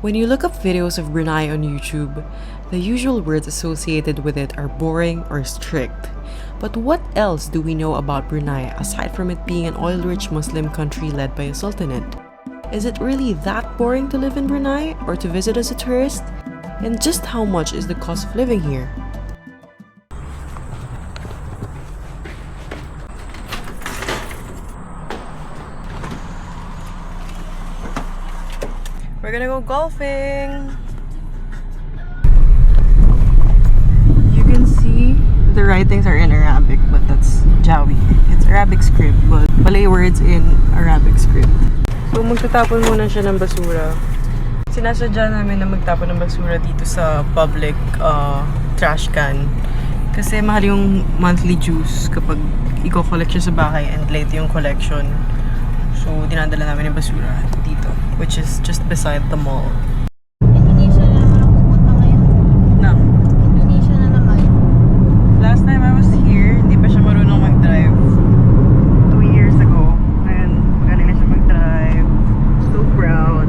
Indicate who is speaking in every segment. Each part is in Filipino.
Speaker 1: When you look up videos of Brunei on YouTube, the usual words associated with it are boring or strict. But what else do we know about Brunei aside from it being an oil-rich Muslim country led by a sultanate? Is it really that boring to live in Brunei or to visit as a tourist? And just how much is the cost of living here? We're gonna go golfing! You can see the writings are in Arabic, but that's Jawi. It's Arabic script, but Malay words in Arabic script. So magtatapon muna siya ng basura. Sinasadya namin na magtapon ng basura dito sa public trash can. Kasi mahal yung monthly dues kapag i-collect siya sa bahay and late yung collection. So dinadala namin yung basura dito, which is just beside the mall.
Speaker 2: Indonesia na naman ang pupunta ngayon.
Speaker 1: No.
Speaker 2: Indonesia na naman.
Speaker 1: Last time I was here, hindi pa siya marunong mag-drive. 2 years ago. Ngayon, magaling na siya mag-drive. So proud.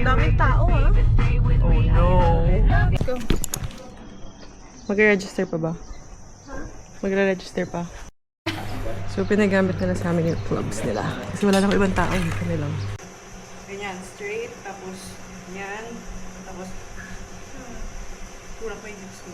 Speaker 1: Daming tao, ah. Oh no. Let's go. Mag-register pa ba? Magre-register pa. So, pinagamit nila sa amin yung clubs nila. Kasi wala lang ibang tao. Kami lang. Ganyan, straight. Tapos, yan. Tapos, kurang pa yung hips ko.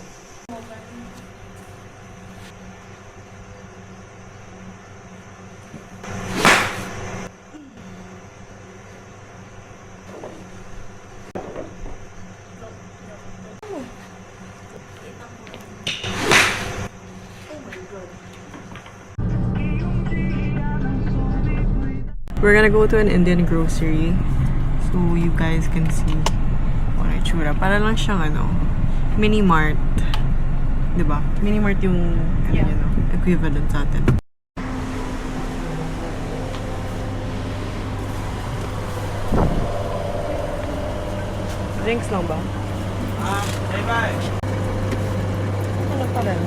Speaker 1: We're gonna go to an Indian grocery so you guys can see what itsura. Para lang siyang mini mart. Diba? Mini mart yung equivalent sa atin. Drinks lang ba? Ano pa rin?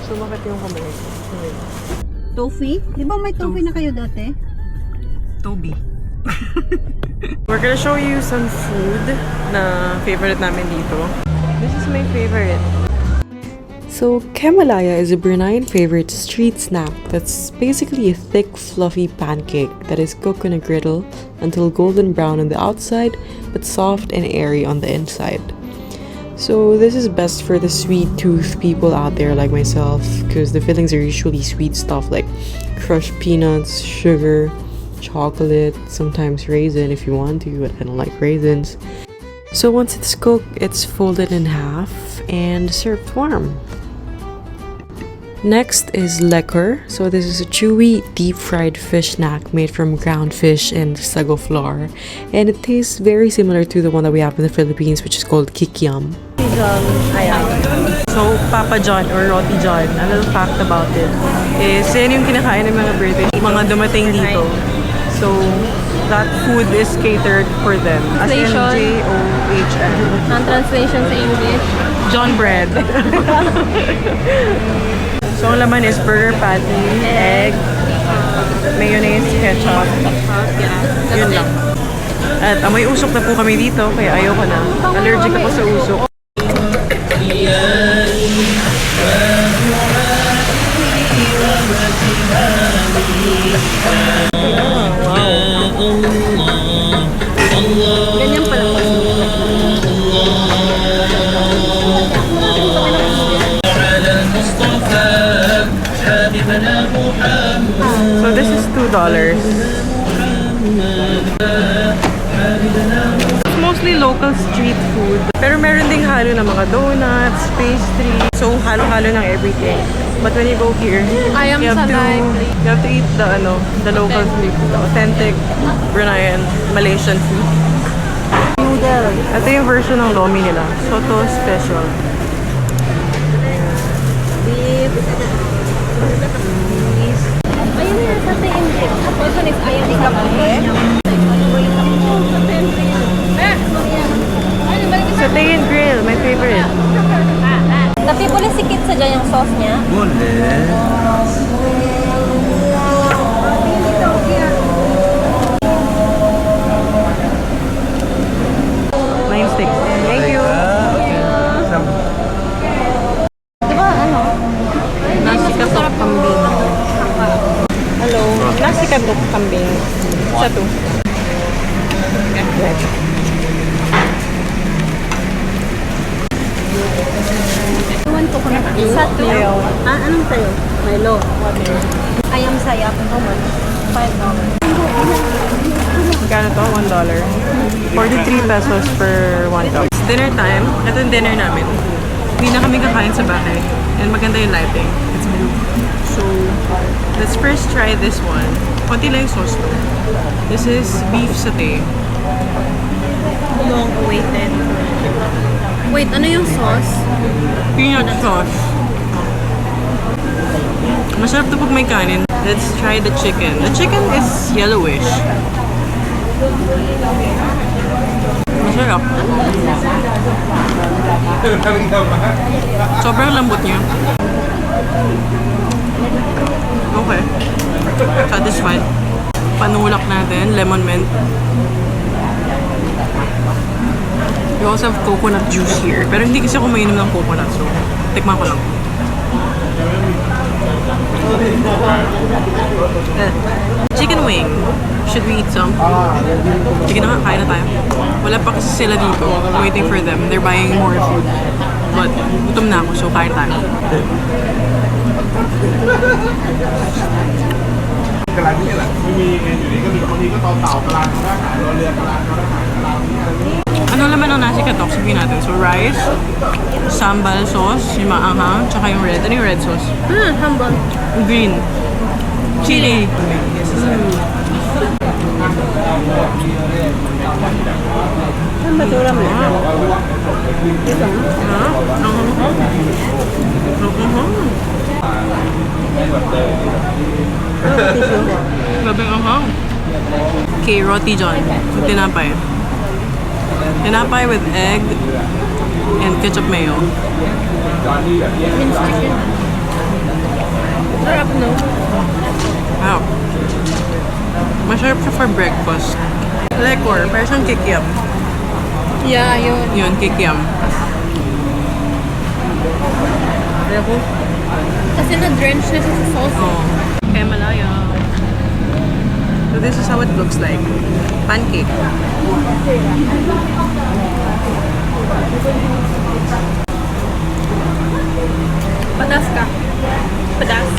Speaker 1: Sumakit yung kamay ko.
Speaker 2: Toffee? Di ba may toffee na kayo dati?
Speaker 1: Toby. We're gonna show you some food na favorite namin dito. This is my favorite. So, Kemalaya is a Bruneian favorite street snack that's basically a thick, fluffy pancake that is cooked on a griddle until golden brown on the outside but soft and airy on the inside. So this is best for the sweet tooth people out there like myself because the fillings are usually sweet stuff like crushed peanuts, sugar, chocolate, sometimes raisin if you want to, but I don't like raisins. So once it's cooked, it's folded in half and served warm. Next is lekker. So this is a chewy, deep-fried fish snack made from ground fish and sago flour. And it tastes very similar to the one that we have in the Philippines, which is called kikiam. So, Papa John or Roti John, a little fact about it is yan yung kinakain ng mga British, mga dumating dito. So, that food is catered for them. As in J-O-H-N.
Speaker 2: Ang translation sa English?
Speaker 1: John bread. So, ang laman is burger patty, egg, mayonnaise, ketchup. Yun lang. At amoy usok na po kami dito, kaya ayoko na. Allergic ako sa usok.
Speaker 2: Ganyan pala po.
Speaker 1: So this is $2. It's mostly mostly local street food. Pero meron ding halo ng mga donuts, pastry. So, halo-halo ng everything. But when you go here, you have to eat the local food, the authentic Bruneian Malaysian food.
Speaker 2: Noodle.
Speaker 1: Ito yung version ng lomi nila. Soto special.
Speaker 2: Beef. Ayun yan, sa taindik. Also, is ayun di kapuhe.
Speaker 1: Satay and grill, my favorite.
Speaker 2: Tapi boleh sikit saja yang sauce-nya.
Speaker 3: Boleh.
Speaker 1: Nine sticks. Thank you.
Speaker 2: Diba ano?
Speaker 1: Nasi katok kambing. Hello. Nasi katok kambing. Satu.
Speaker 2: Iwan ko na. Satu. Ah, anong tayo? Milo. Ayam sayap. $5.
Speaker 1: Magkano to? $1. 43 pesos per 1 cup. It's dinner time. Ito yung dinner namin. Hindi na kami kakain sa bahay. And maganda yung lighting. It's blue. So, let's first try this one. Konti lang yung sauce to. This is beef satay.
Speaker 2: Long awaited. Wait, ano yung sauce?
Speaker 1: Peanut sauce. Masarap to pag may kanin. Let's try the chicken. The chicken is yellowish. Masarap. Sobrang lambot niya. Okay. Satisfied. Panulak natin, lemon mint. We also have coconut juice here. Pero hindi kasi ako mainom ng coconut, so tikman ko lang. Chicken wing. Should we eat some? Sige na nga, kain na tayo. Wala pa kasi sila dito. Waiting for them. They're buying more food. But gutom na ako, so kain tayo. Ano naman ang nasi katok? Sabihin natin. So rice, sambal sauce, yung maanghang, tsaka yung red. Ano yung red sauce?
Speaker 2: Sambal.
Speaker 1: Green. Chili.
Speaker 2: Ang basura mo.
Speaker 1: Gabing anghang. Okay, roti john. Tinapay. Tinapay with egg and ketchup mayo.
Speaker 2: Minced chicken. Sarap, no?
Speaker 1: Wow. Masarap siya for breakfast. Lekor, parang siyang kikiam.
Speaker 2: Yeah, yun.
Speaker 1: Yun, kikiam. Ayoko.
Speaker 2: Kasi na-drench na siya sa sauce.
Speaker 1: Oh. Kaya malaya. So this is how it looks like. Pancake.
Speaker 2: Padas ka. Padas.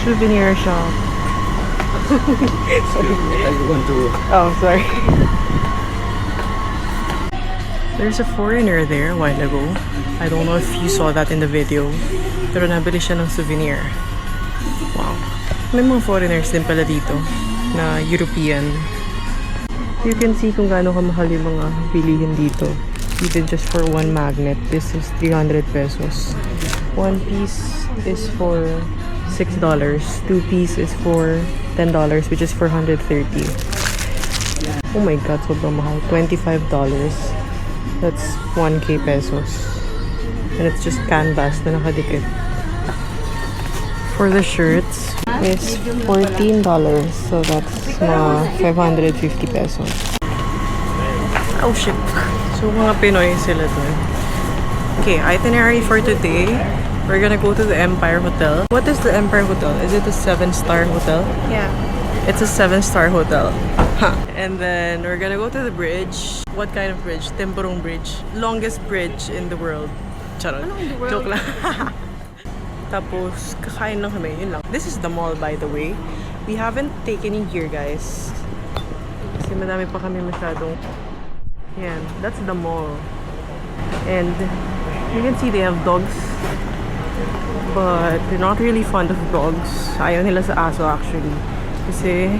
Speaker 1: Souvenir shop. Oh, sorry. There's a foreigner there a while ago. I don't know if you saw that in the video. Pero nabili siya ng souvenir. Wow. May mga foreigners din pala dito na European. You can see kung gaano kamahal yung mga bilihin dito. Even just for one magnet, this is 300 pesos. One piece is for $6. Two piece is for $10, which is $430. Oh my god, sobrang mahal. $25. That's 1k pesos. And it's just canvas na nakadikit. For the shirts, it's $14. So that's mga 550 pesos. Oh shit. So mga Pinoy sila dun. Okay, itinerary for today. We're gonna go to the Empire Hotel. What is the Empire Hotel? Is it a 7-star hotel?
Speaker 2: Yeah.
Speaker 1: It's a 7-star hotel. And then we're gonna go to the bridge. What kind of bridge? Tempurong Bridge. Longest bridge in the world. Charot. Joke lang. Tapos, kakain lang kami. Yun lang. This is the mall, by the way. We haven't taken in here, guys. Kasi madami pa kami masyadong... Yan. That's the mall. And you can see they have dogs. But they're not really fond of dogs. Ayaw nila sa aso, actually. Kasi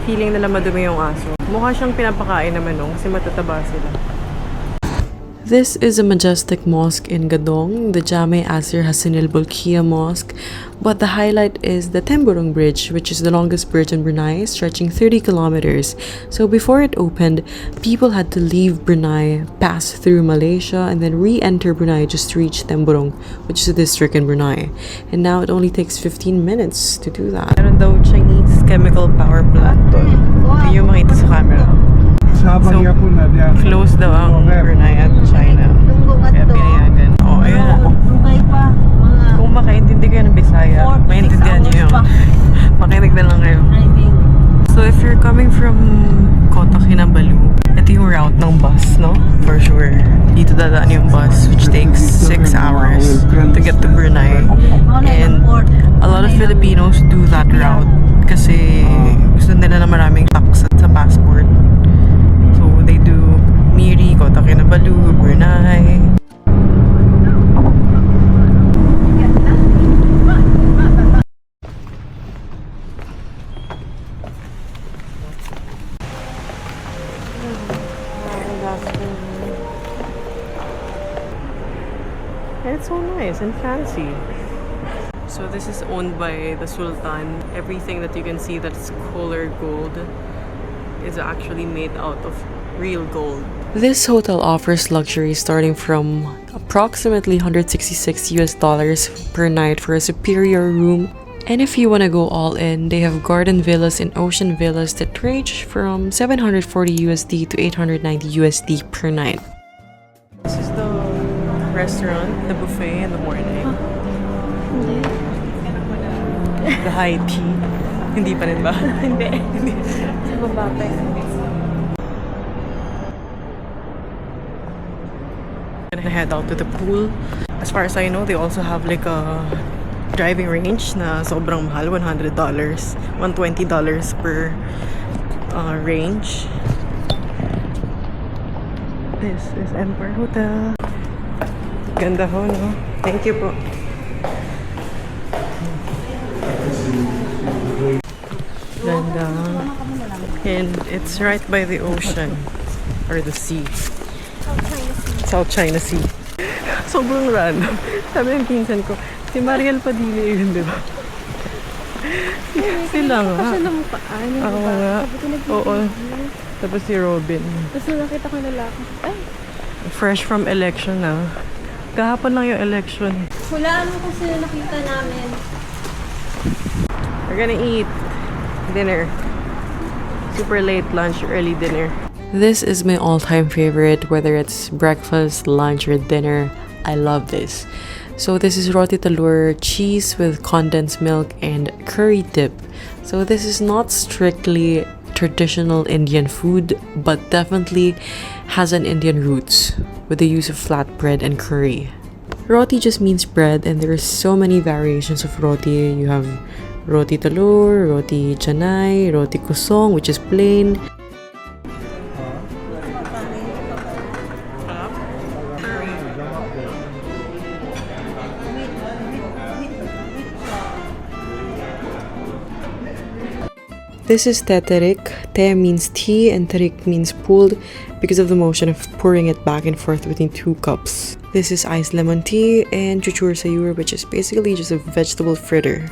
Speaker 1: feeling nila madumi yung aso. Mukha siyang pinapakain naman nung kasi matataba sila. This is a majestic mosque in Gadong, the Jame Asir Hassanil Bolkiah Mosque, but the highlight is the Temburong Bridge, which is the longest bridge in Brunei, stretching 30 kilometers. So before it opened, people had to leave Brunei, pass through Malaysia, and then re-enter Brunei just to reach Temburong, which is a district in Brunei. And now it only takes 15 minutes to do that. Meron daw Chinese chemical power plant doon. Hindi yung makita sa camera. So, close daw ang Brunei at China. Kaya pinayagan. Oh, ayun na. Kung makaintindi kayo ng Bisaya, maintindihan niyo yun. Makinig na lang kayo. So, if you're coming from Kota Kinabalu, ito yung route ng bus, no? For sure. Dito dadaan yung bus, which takes 6 hours to get to Brunei. And a lot of Filipinos do that route kasi gusto nila na maraming tax sa passport. They do Miri, Kota Kinabalu, Brunei. And it's so nice and fancy. So this is owned by the Sultan. Everything that you can see that's colored gold is actually made out of real gold. This hotel offers luxury starting from approximately $166 per night for a superior room. And if you want to go all in, they have garden villas and ocean villas that range from $740 to $890 per night. This is the restaurant, the buffet in the morning. The high tea. Hindi pa rin ba? Hindi. Sa baba pa yun. Gonna head out to the pool. As far as I know, they also have like a driving range na sobrang mahal, $100, $120 per range. This is Empire Hotel. Ganda ho, no? Thank you po. Ganda. And it's right by the ocean or the sea. South China Sea. Sobrang random. Sabi ng pinsan ko, si Mariel Padilla yun, di ba? Sila nga.
Speaker 2: Kasi namukhaan.
Speaker 1: Ako nga. Oo. Tapos si Robin.
Speaker 2: Tapos nakita ko yung lalaki. Ay!
Speaker 1: Fresh from election na. Kahapon lang yung election.
Speaker 2: Hulaan mo kasi nakita namin.
Speaker 1: We're gonna eat dinner. Super late lunch, early dinner. This is my all-time favorite, whether it's breakfast, lunch, or dinner. I love this. So this is roti talur, cheese with condensed milk, and curry dip. So this is not strictly traditional Indian food, but definitely has an Indian roots with the use of flatbread and curry. Roti just means bread, and there are so many variations of roti. You have roti talur, roti canai, roti kusong, which is plain. This is teterik. Te means tea and terik means pulled because of the motion of pouring it back and forth between 2 cups. This is iced lemon tea and chuchur sayur, which is basically just a vegetable fritter.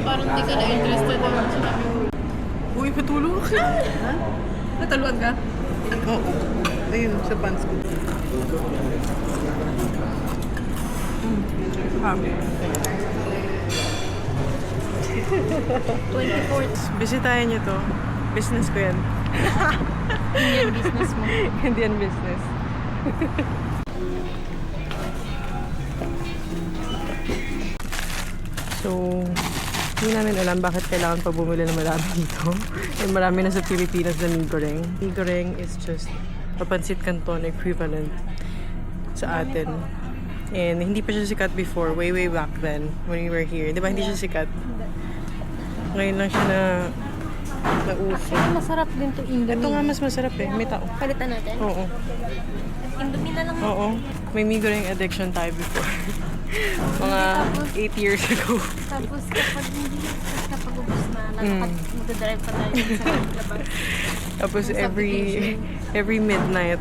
Speaker 2: Parang di ka na-interested naman siya.
Speaker 1: Uy, patulog ka.
Speaker 2: Nataluan ka?
Speaker 1: Oo. Ayun, sa pants ko. Happy.
Speaker 2: 24th.
Speaker 1: Bisitahin niyo to. Business ko yan.
Speaker 2: Indian business mo.
Speaker 1: Indian business. So, hindi namin alam bakit kailangan pa bumili ng marami dito. And marami na sa Pilipinas na mee goreng. Mee goreng is just a pancit canton equivalent sa atin. And hindi pa siya sikat before, way back then when we were here. Di ba hindi siya sikat? Ngayon lang siya nauso.
Speaker 2: Pero masarap din to Indomie.
Speaker 1: Ito nga mas masarap eh. May tao.
Speaker 2: Palitan natin?
Speaker 1: Oo.
Speaker 2: Indomie na lang.
Speaker 1: Oo. May mee goreng addiction tayo before. Mga 8 years ago.
Speaker 2: Tapos kapag ubus na, magdadrive pa tayo sa labas.
Speaker 1: Tapos every midnight,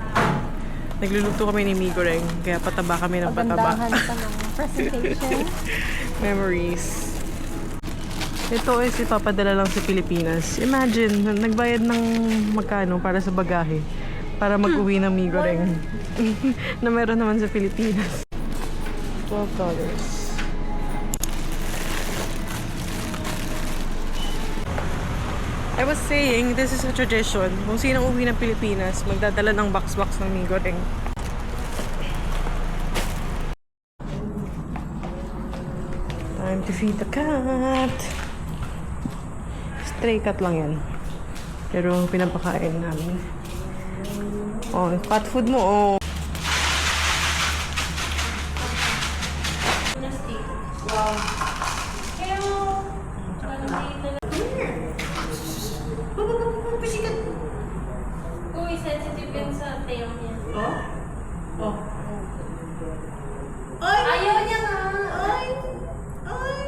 Speaker 1: nagluluto kami ni mee goreng. Kaya pataba kami ng pataba.
Speaker 2: Pagandahan pa ng presentation.
Speaker 1: Memories. Ito is ipapadala lang sa Pilipinas. Imagine, nagbayad ng magkano para sa bagahe. Para mag-uwi ng mee goreng. Na meron naman sa Pilipinas. $12. I was saying, this is a tradition. Kung sinong uwi ng Pilipinas, magdadala ng box-box ng mee goreng. Time to feed the cat. Stray cat lang yan. Pero pinapakain namin. Oh, cat food mo, oh.
Speaker 2: Uy, sensitive yan sa tail niya.
Speaker 1: Oh? Oh.
Speaker 2: Ayaw niya nga! Ay! Ay!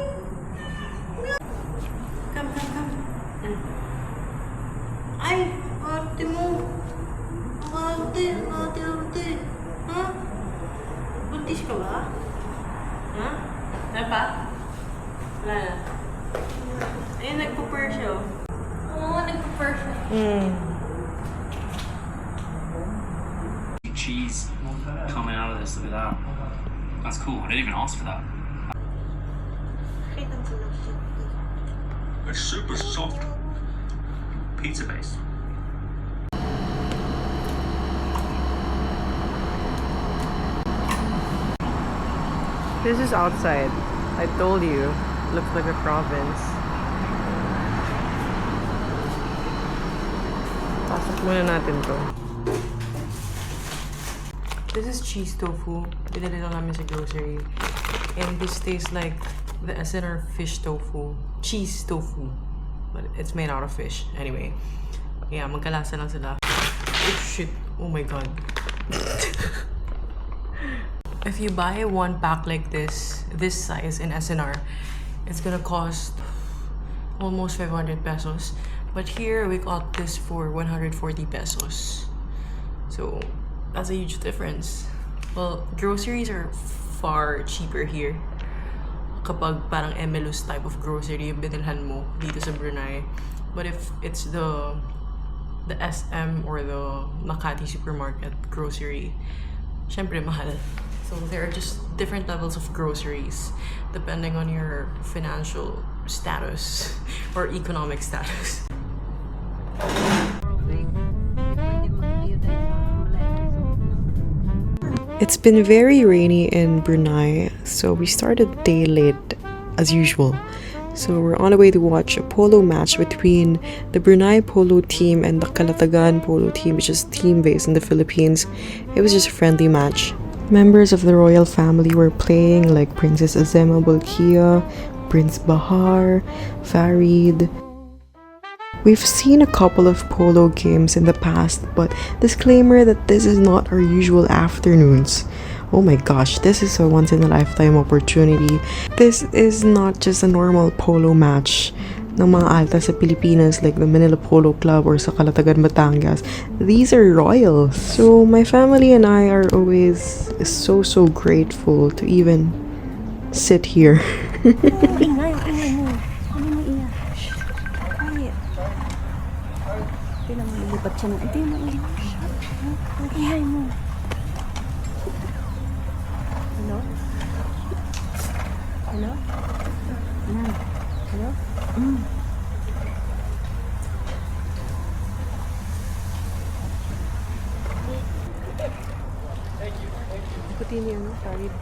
Speaker 1: Come.
Speaker 2: Ay! Ate mo! Ate! Ha? Buntis ka ba?
Speaker 1: Ha? Ano pa? Wala na. Ayun, nagpo-purr siya, oh.
Speaker 2: Oo, nagpa-purr siya.
Speaker 3: Cheese coming out of this. Look at that. That's cool. I didn't even ask for that. It's super soft pizza base.
Speaker 1: This is outside. I told you. Looks like a province. Pasok muna natin to. This is cheese tofu. Binili lang namin sa grocery. And this tastes like the SNR fish tofu. Cheese tofu. But it's made out of fish. Anyway. Yeah, magkalasa lang sila. Oh shit. Oh my god. If you buy one pack like this size in SNR, it's gonna cost almost 500 pesos. But here, we got this for 140 pesos. So, that's a huge difference. Well, groceries are far cheaper here. Kapag parang Emelus type of grocery yung binilhan mo dito sa Brunei. But if it's the SM or the Makati supermarket grocery, syempre mahal. So there are just different levels of groceries depending on your financial status or economic status. It's been very rainy in Brunei, so we started the day late as usual. So we're on the way to watch a polo match between the Brunei polo team and the Calatagan polo team, which is team based in the Philippines. It was just a friendly match. Members of the royal family were playing, like Princess Azema Bolkiah, Prince Bahar, Farid. We've seen a couple of polo games in the past, but disclaimer that this is not our usual afternoons. Oh my gosh, this is a once-in-a-lifetime opportunity. This is not just a normal polo match ng mga alta sa Pilipinas like the Manila Polo Club or sa Calatagan, Batangas. These are royals. So my family and I are always so grateful to even sit here.
Speaker 2: Ingay mo. Ano mo iyak? Quiet. Hindi lang malilipat siya ng... Hindi mo iyak. Ang ingay mo. Hello? Hello? Hello? Ikutin niyo, Farid.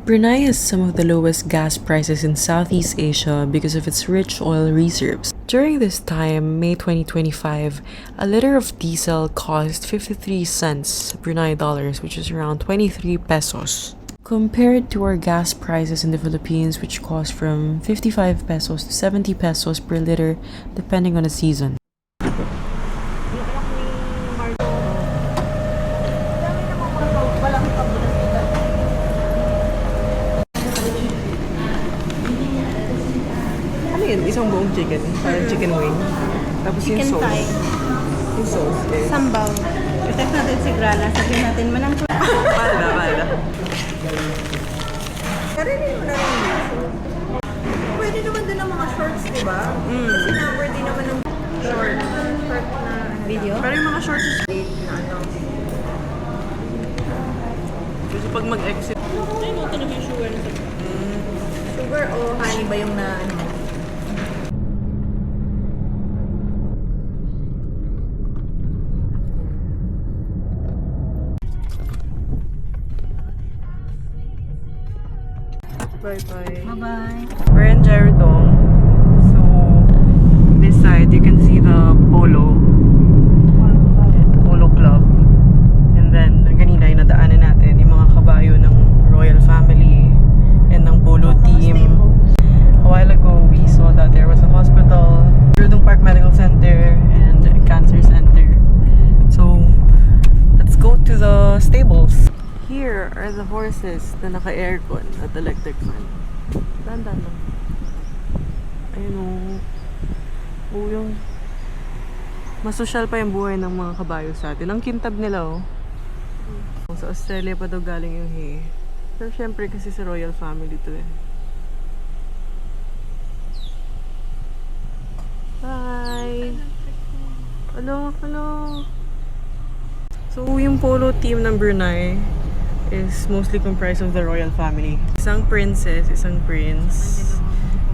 Speaker 1: Brunei has some of the lowest gas prices in Southeast Asia because of its rich oil reserves. During this time, May 2025, a liter of diesel cost 53 cents Brunei dollars, which is around 23 pesos. Compared to our gas prices in the Philippines, which cost from 55 pesos to 70 pesos per liter, depending on the season. Ano yun? Isang buong chicken? Parang chicken wing? Tapos yung
Speaker 2: Chicken
Speaker 1: sauce?
Speaker 2: thigh.
Speaker 1: Yung sauce eh.
Speaker 2: Sambal. I-text natin si Grala. Sabihin natin, manang
Speaker 1: Mahal.
Speaker 4: Karinin mo na rin dito. Pwede naman din ang mga shorts, di ba? Kasi number din naman ng short na
Speaker 2: video.
Speaker 1: Pero yung mga shorts is
Speaker 4: na ano.
Speaker 1: kasi pag mag-exit.
Speaker 2: Ay, no, talaga yung sugar na sabi.
Speaker 4: Sugar o honey ba yung na ano?
Speaker 1: Bye-bye.
Speaker 2: Bye-bye.
Speaker 1: We're in Jerodong. So, this side, you can see the Polo Club. And then, kanina yung nadaanan natin, yung mga kabayo ng royal family and ng Polo team. A while ago, we saw that there was a hospital, Jerodong Park Medical Center, and a cancer center. So, let's go to the stables. Here are the horses na naka-aircon at electric fan. Dandan lang. Ayun o. Oo yung... Masosyal pa yung buhay ng mga kabayo sa atin. Ang kintab nila oh. Sa Australia pa daw galing yung hay. Pero syempre kasi sa royal family to eh. Bye! Hello! So yung polo team ng Brunei is mostly comprised of the royal family. Isang princess, isang prince,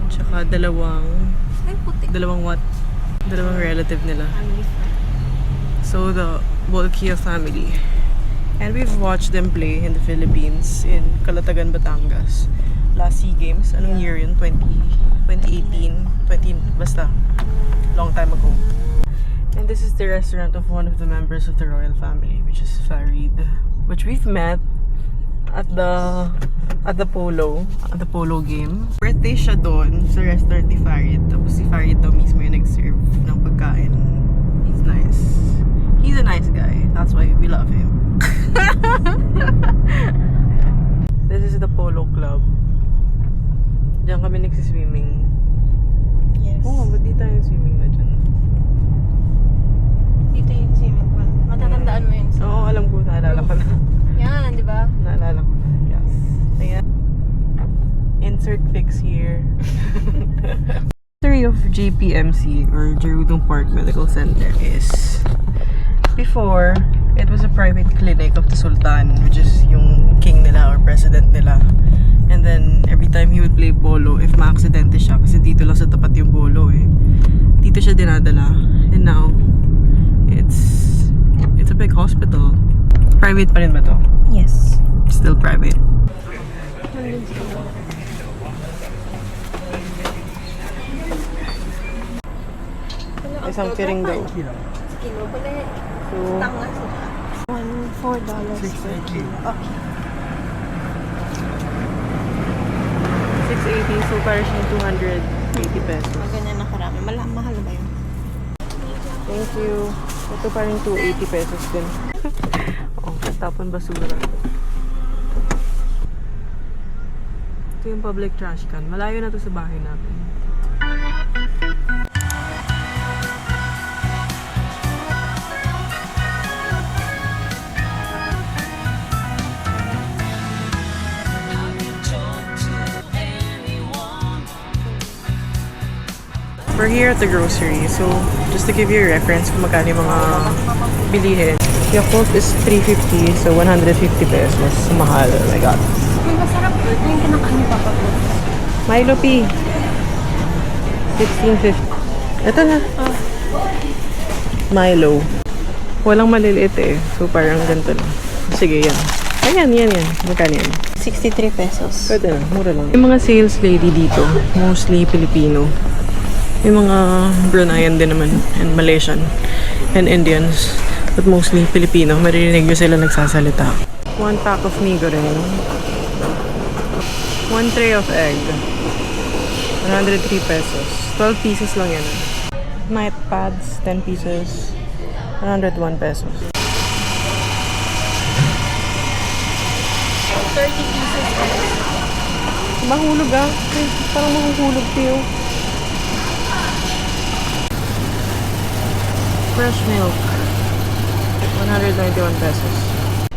Speaker 1: tsaka dalawang what? Dalawang relative nila. So the Bolkiah family. And we've watched them play in the Philippines, in Calatagan, Batangas. Last SEA Games, anong year yun? 2018? Basta. Long time ago. And this is the restaurant of one of the members of the royal family, which is Farid, which we've met at the polo game. Birthday siya doon sa restaurant ni Farid. Tapos si Farid daw mismo yung nag-serve ng pagkain. He's nice. He's a nice guy. That's why we love him. This is the polo club. Diyan kami nagsiswimming.
Speaker 2: Yes.
Speaker 1: Oo, ba't di tayo swimming na dyan?
Speaker 2: Dito yung swimming pool. Matatandaan mo yun.
Speaker 1: Oo, alam ko. Naalala ko na.
Speaker 2: Yan, di ba?
Speaker 1: Naalala ko na. Yes. Ayan. Insert pics here. History of JPMC or Jerodong Park Medical Center is before, it was a private clinic of the Sultan, which is yung king nila or president nila. And then, every time he would play polo, if ma-aksidente siya, kasi dito lang sa tapat yung polo eh, dito siya dinadala. And now, it's a big hospital. Private pa rin ba to?
Speaker 2: Yes.
Speaker 1: Still private. Isang piring daw.
Speaker 4: Kilo pala eh.
Speaker 1: So,
Speaker 4: Tanga sila.
Speaker 2: $4 per kilo. Okay.
Speaker 1: 680, so parang siyang 280 pesos.
Speaker 2: Ganyan na karami. Mahal ba yun?
Speaker 1: Thank you. Ito parang 280 pesos din. Oh, tapon basura. Ito yung public trash can. Malayo na to sa bahay natin. We're here at the grocery, so just to give you a reference kung magkano yung mga bilihin. Yakult is 350, so 150 pesos. Mahal, oh my god.
Speaker 2: Yung masarap po. Yung kinakain ni Papa po.
Speaker 1: Milo P. 1650. Ito na. Milo. Walang maliliit eh. So parang ganito lang. Sige, yan. Ayan. Magkano yan?
Speaker 2: 63 pesos.
Speaker 1: Pwede na, mura lang. Yung mga sales lady dito, mostly Filipino. Yung mga Bruneian din naman, and Malaysian, and Indians. But mostly Filipino. Maririnig nyo sila nagsasalita. 1 pack of mee goreng. 1 tray of egg. 103 pesos. 12 pieces lang yan. Night pads, 10 pieces. 101 pesos.
Speaker 2: 30 pieces.
Speaker 1: Mahulog ah. Ay, parang mahuhulog tayo. Fresh milk. 191 pesos.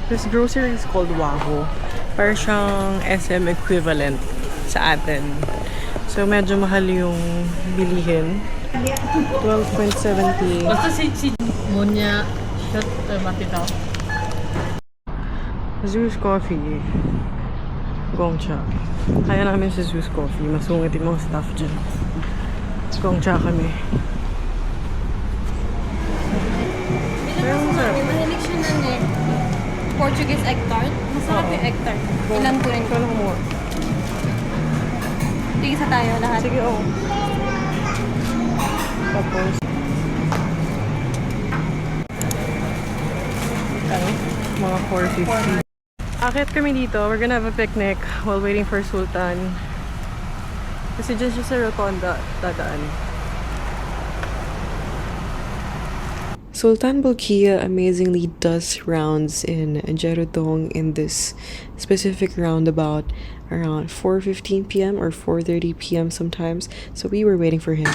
Speaker 1: This grocery is called Wahoo. Parang siyang SM equivalent sa atin. So, medyo mahal yung bilihin. 12.70.
Speaker 5: Monya shot matitaw.
Speaker 1: Zeus Coffee. Gongcha. Kaya namin sa Zeus Coffee. Masungit yung mga staff dyan. Gongcha kami. Pero masarap.
Speaker 2: Mahilig siya ng Portuguese egg tart. Masarap yung egg tart. Ilan ko rin.
Speaker 1: Ikaw lang mo.
Speaker 2: Tigisa tayo lahat.
Speaker 1: Sige, oo. Tapos, ano? Mga 450. Akit kami dito. We're gonna have a picnic while waiting for Sultan. Kasi dyan siya sa Rotonda dadaan. Sultan Bolkiah amazingly does rounds in Jerutong in this specific roundabout around 4:15 p.m. or 4:30 p.m. sometimes. So we were waiting for him.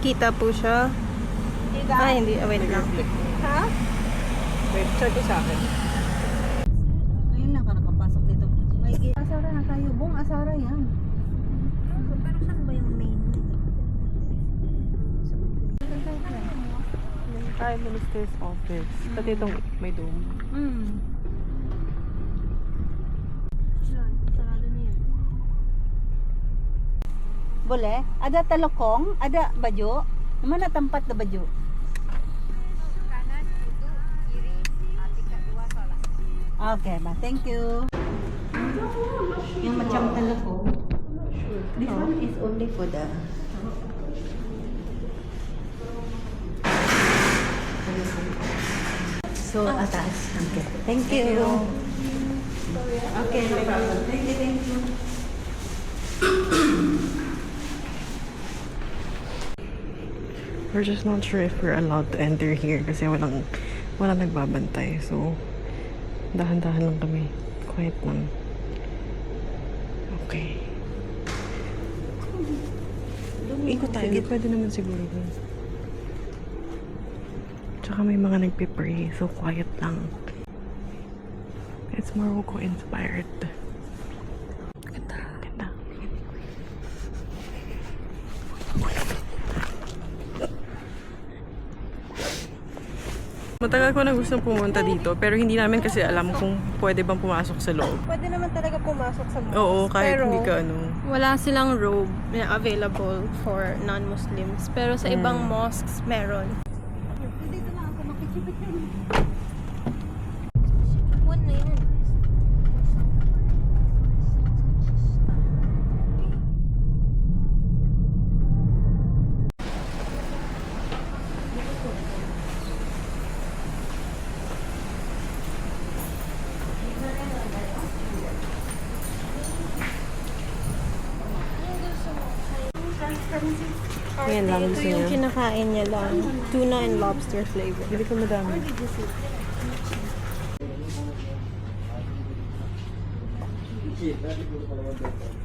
Speaker 4: Kita po siya. Ay, hindi. Wait lang. Ha?
Speaker 1: Wait, check ko sa akin.
Speaker 2: Ayun lang ka nakapasok dito. May asara na tayo. Buong asara yan.
Speaker 4: Pero saan ba yung main?
Speaker 1: Prime Minister's office. Pati itong may dome.
Speaker 2: Sarado na yun. Boleh? Ada talokong? Ada baju? Mana tempat na baju?
Speaker 4: Kanan, itu, kiri, tiga, dua, salah.
Speaker 2: Okay, ma. Thank you. Yung macam talokong. This one is only for the... So, atas. Okay. Thank you. Okay, no problem. Thank you.
Speaker 1: We're just not sure if we're allowed to enter here kasi walang nagbabantay. So, dahan-dahan lang kami. Quiet lang. Okay. Ikot tayo. Pwede naman siguro. Tsaka may mga nagpipray. So, quiet lang. It's Morocco inspired. Ganda. Ganda. Matagal ko na gustong pumunta dito, pero hindi namin kasi alam kung pwede bang pumasok sa loob.
Speaker 4: Pwede naman talaga pumasok sa mosque.
Speaker 1: Oo, kahit
Speaker 4: pero
Speaker 1: hindi ka ano.
Speaker 6: Wala silang robe na available for non-Muslims. Pero sa ibang mosques, meron.
Speaker 2: Dito na ako makikipit.
Speaker 6: One na yan.
Speaker 1: Ayan lang
Speaker 6: Ito
Speaker 1: gusto
Speaker 6: yung
Speaker 1: niya.
Speaker 6: kinakain niya lang. Tuna and lobster flavor.
Speaker 1: Bili ko madami.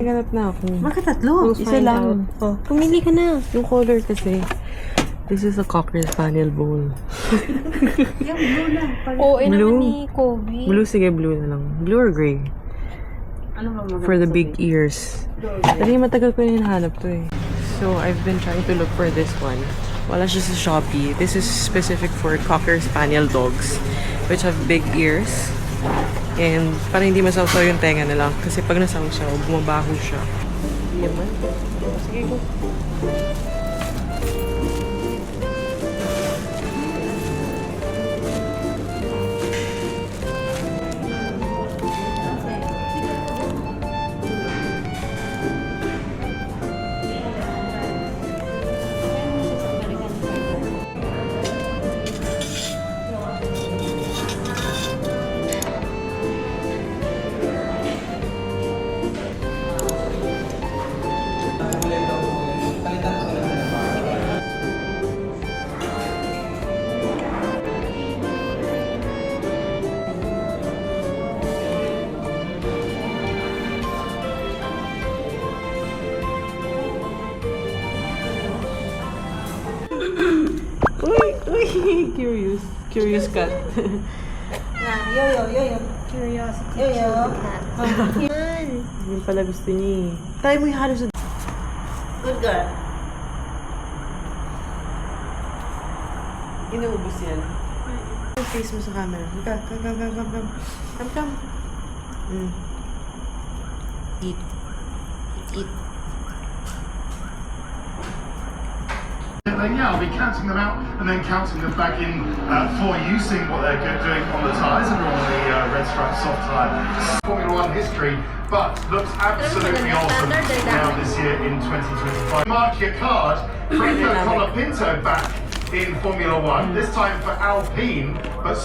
Speaker 1: Naganap na ako.
Speaker 2: Bakit tatlo?
Speaker 1: Isa lang. Oh,
Speaker 6: Pumili ka na.
Speaker 1: yung color kasi. This is a cocker spaniel bowl.
Speaker 6: Oo,
Speaker 1: Blue?
Speaker 6: naman ni Kobe.
Speaker 1: Blue, sige, blue na lang. Blue or gray?
Speaker 2: Ano ba
Speaker 1: For the big ears. Dali, matagal ko na hinahanap to eh. So, I've been trying to look for this one. Wala siya sa Shopee. This is specific for Cocker Spaniel dogs, which have big ears. And para hindi masawsaw yung tenga nila. Kasi pag nasawsaw, bumabaho siya. Yaman. Sige, go. Uy! Curious cat.
Speaker 2: Curiosity.
Speaker 1: Yun pala gusto niya eh. Try mo ihalo sa...
Speaker 2: Good girl.
Speaker 1: Inuubos yan. Yung face mo sa camera. Come. Eat. Eat.
Speaker 7: Then yeah, I'll be counting them out and then counting them back in for you, seeing what they're doing on the tyres and on the red stripe soft tyre. Formula 1 history, but looks absolutely awesome now this year in 2025. Mark your card, Franco Colapinto back in Formula 1, this time for Alpine, but